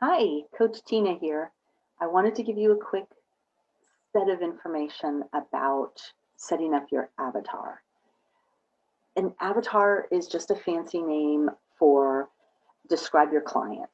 Hi, Coach Tina here. I wanted to give you a quick set of information about setting up your avatar. An avatar is just a fancy name for describe your client.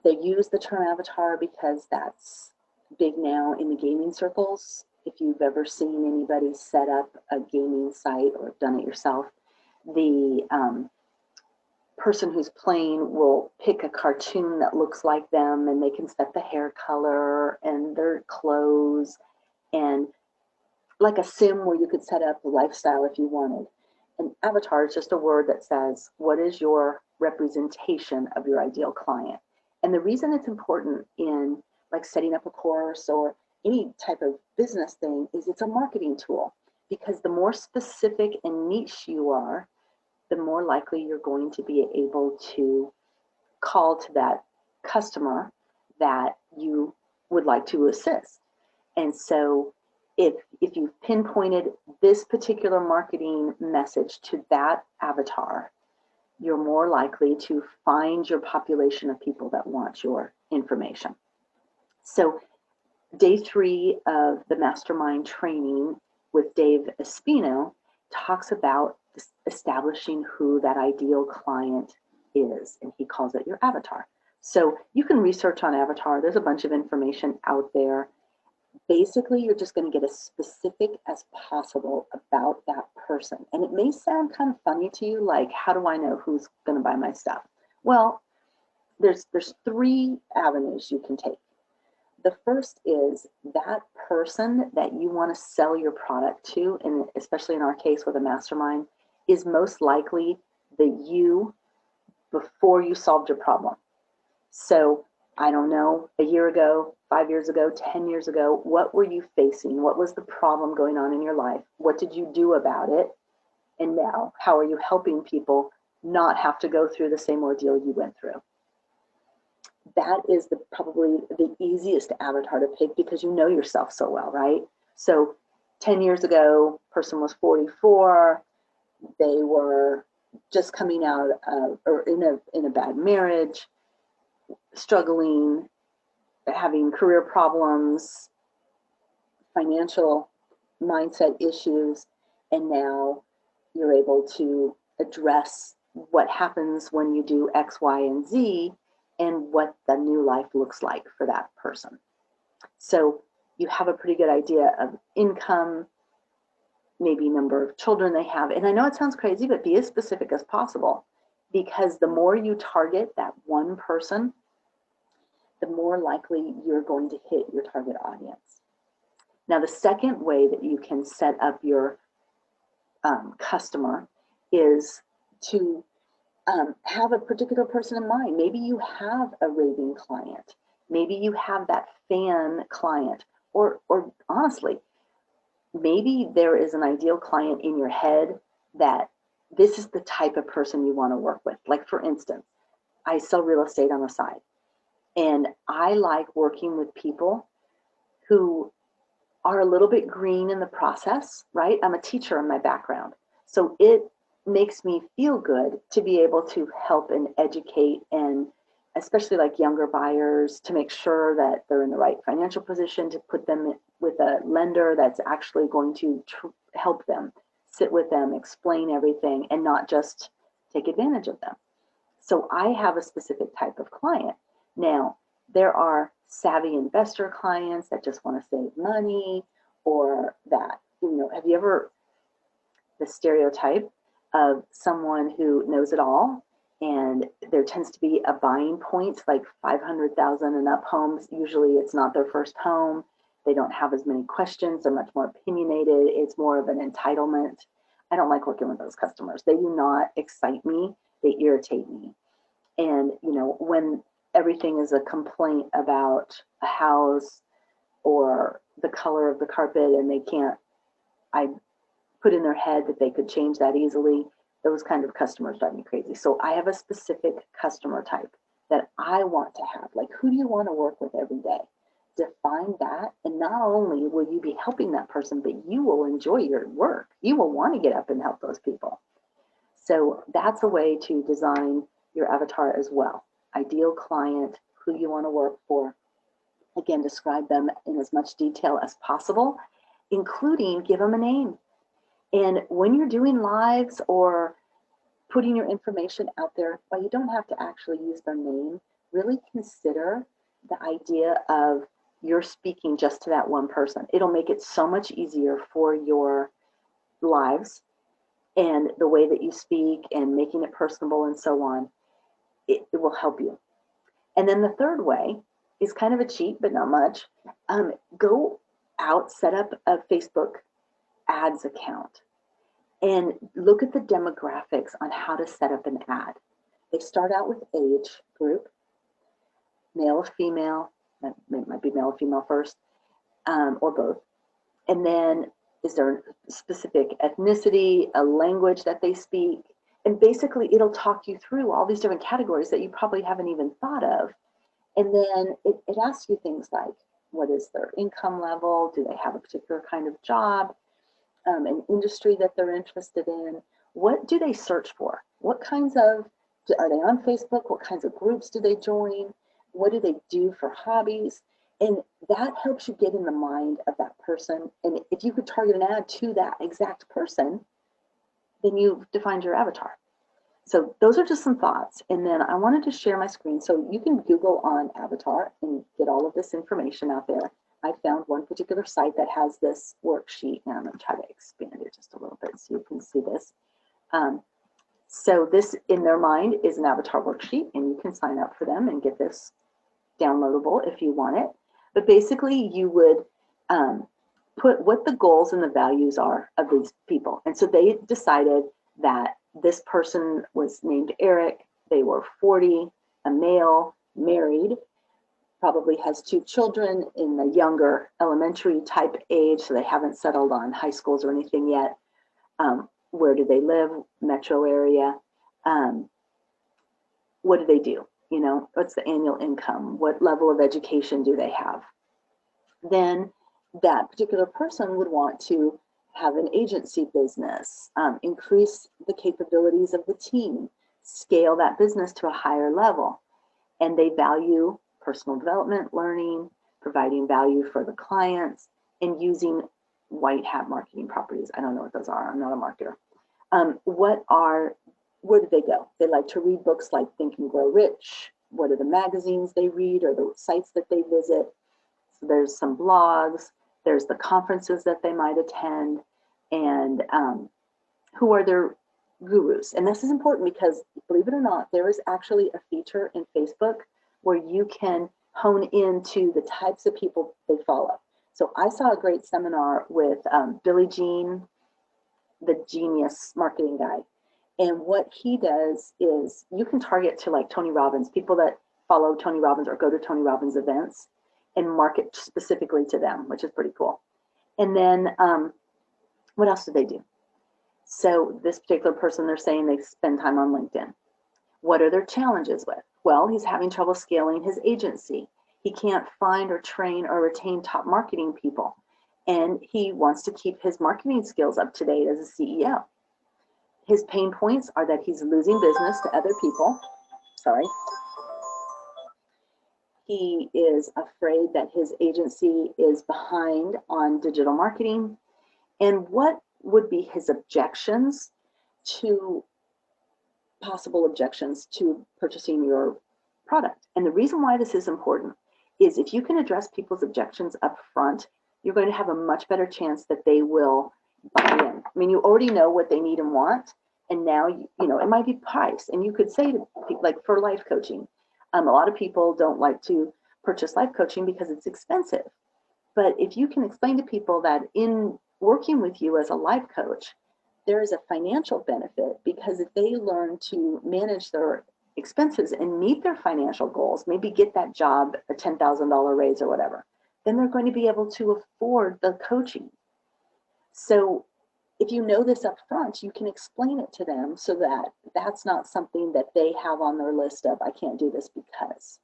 They use the term avatar because that's big now in the gaming circles. If you've ever seen anybody set up a gaming site or done it yourself, the person who's playing will pick a cartoon that looks like them and they can set the hair color and their clothes and like a sim where you could set up the lifestyle if you wanted. An avatar is just a word that says what is your representation of your ideal client. And the reason it's important in like setting up a course or any type of business thing is it's a marketing tool, because the more specific and niche you are, the more likely you're going to be able to call to that customer that you would like to assist. And so if you've pinpointed this particular marketing message to that avatar, you're more likely to find your population of people that want your information. So day 3 of the Mastermind training with Dave Espino talks about establishing who that ideal client is, and he calls it your avatar. So you can research on avatar. There's a bunch of information out there. Basically, you're just going to get as specific as possible about that person. And it may sound kind of funny to you, like, how do I know who's going to buy my stuff? Well, there's 3 avenues you can take. The first is that person that you want to sell your product to, and especially in our case with a mastermind, is most likely the you before you solved your problem. So I don't know, a year ago, 5 years ago, 10 years ago, what were you facing? What was the problem going on in your life? What did you do about it? And now, how are you helping people not have to go through the same ordeal you went through? That is probably the easiest avatar to pick because you know yourself so well, right? So 10 years ago, person was 44, they were just coming out of, or in a bad marriage, struggling, having career problems, financial mindset issues, and now you're able to address what happens when you do X, Y, and Z and what the new life looks like for that person. So you have a pretty good idea of income, maybe number of children they have. And I know it sounds crazy, but be as specific as possible, because the more you target that one person, the more likely you're going to hit your target audience. Now, the second way that you can set up your customer is to have a particular person in mind. Maybe you have a raving client. Maybe you have that fan client. Or honestly, maybe there is an ideal client in your head that this is the type of person you want to work with. Like, for instance, I sell real estate on the side. And I like working with people who are a little bit green in the process, right? I'm a teacher in my background. So it makes me feel good to be able to help and educate, and especially like younger buyers, to make sure that they're in the right financial position, to put them with a lender that's actually going to help them, sit with them, explain everything, and not just take advantage of them. So I have a specific type of client. Now, there are savvy investor clients that just want to save money, or that, have you ever, the stereotype of someone who knows it all, and there tends to be a buying point, like 500,000 and up homes. Usually it's not their first home. They don't have as many questions. They're much more opinionated. It's more of an entitlement. I don't like working with those customers. They do not excite me. They irritate me. And, when everything is a complaint about a house or the color of the carpet, and I put in their head that they could change that easily, those kind of customers drive me crazy. So I have a specific customer type that I want to have. Like, who do you want to work with every day? Define that, and not only will you be helping that person, but you will enjoy your work. You will want to get up and help those people. So that's a way to design your avatar as well. Ideal client, who you want to work for. Again, describe them in as much detail as possible, including give them a name. And when you're doing lives or putting your information out there, while you don't have to actually use their name, really consider the idea of you're speaking just to that one person. It'll make it so much easier for your lives and the way that you speak and making it personable and so on. It will help you. And then the third way is kind of a cheat, but not much. Go out, set up a Facebook ads account, and look at the demographics on how to set up an ad. They start out with age group, male or female, that might be male or female first, or both. And then is there a specific ethnicity, a language that they speak? And basically it'll talk you through all these different categories that you probably haven't even thought of. And then it asks you things like, what is their income level? Do they have a particular kind of job? An industry that they're interested in? What do they search for? What kinds of, are they on Facebook? What kinds of groups do they join? What do they do for hobbies? And that helps you get in the mind of that person. And if you could target an ad to that exact person, then you've defined your avatar. So those are just some thoughts. And then I wanted to share my screen. So you can Google on avatar and get all of this information out there. I found one particular site that has this worksheet, and I'm going to try to expand it just a little bit so you can see this. So this, in their mind, is an avatar worksheet, and you can sign up for them and get this downloadable if you want it. But basically, you would put what the goals and the values are of these people. And so they decided that this person was named Eric. They were 40, a male, married, probably has 2 children in the younger elementary type age, so they haven't settled on high schools or anything yet. Where do they live? Metro area. What do they do? You know, what's the annual income? What level of education do they have? Then that particular person would want to have an agency business, increase the capabilities of the team, scale that business to a higher level. And they value personal development, learning, providing value for the clients, and using white hat marketing properties. I don't know what those are. I'm not a marketer. Where do they go? They like to read books like Think and Grow Rich. What are the magazines they read or the sites that they visit? So there's some blogs. There's the conferences that they might attend, and who are their gurus. And this is important because, believe it or not, there is actually a feature in Facebook where you can hone into the types of people they follow. So I saw a great seminar with Billy Jean, the genius marketing guy. And what he does is you can target to like Tony Robbins, people that follow Tony Robbins or go to Tony Robbins events, and market specifically to them, which is pretty cool. And then what else do they do? So this particular person, they're saying they spend time on LinkedIn. What are their challenges with? Well, he's having trouble scaling his agency. He can't find or train or retain top marketing people. And he wants to keep his marketing skills up to date as a CEO. His pain points are that he's losing business to other people. Sorry. He is afraid that his agency is behind on digital marketing. And what would be his objections to possible objections to purchasing your product? And the reason why this is important is if you can address people's objections up front, you're going to have a much better chance that they will buy in. I mean, you already know what they need and want, and now, you know, it might be price. And you could say to people, like for life coaching, a lot of people don't like to purchase life coaching because it's expensive. But if you can explain to people that in working with you as a life coach, there is a financial benefit, because if they learn to manage their expenses and meet their financial goals, maybe get that job, a $10,000 raise or whatever, then they're going to be able to afford the coaching. So if you know this up front, you can explain it to them so that that's not something that they have on their list of, I can't do this because.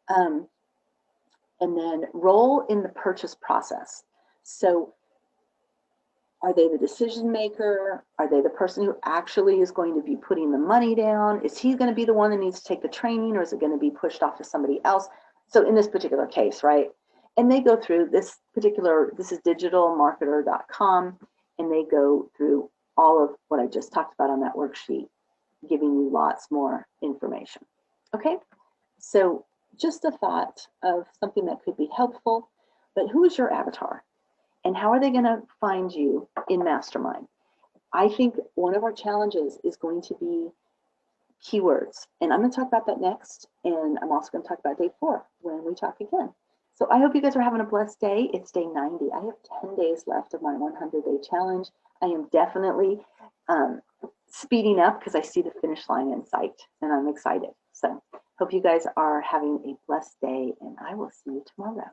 And then role in the purchase process. So Are they the decision maker? Are they the person who actually is going to be putting the money down? Is he going to be the one that needs to take the training, or is it going to be pushed off to somebody else? So in this particular case, right? And they go through this particular, this is digitalmarketer.com, and they go through all of what I just talked about on that worksheet, giving you lots more information. Okay, so just a thought of something that could be helpful, but who is your avatar? And how are they going to find you in Mastermind? I think one of our challenges is going to be keywords. And I'm going to talk about that next. And I'm also going to talk about day 4 when we talk again. So I hope you guys are having a blessed day. It's day 90. I have 10 days left of my 100-day challenge. I am definitely speeding up because I see the finish line in sight, and I'm excited. So hope you guys are having a blessed day, and I will see you tomorrow.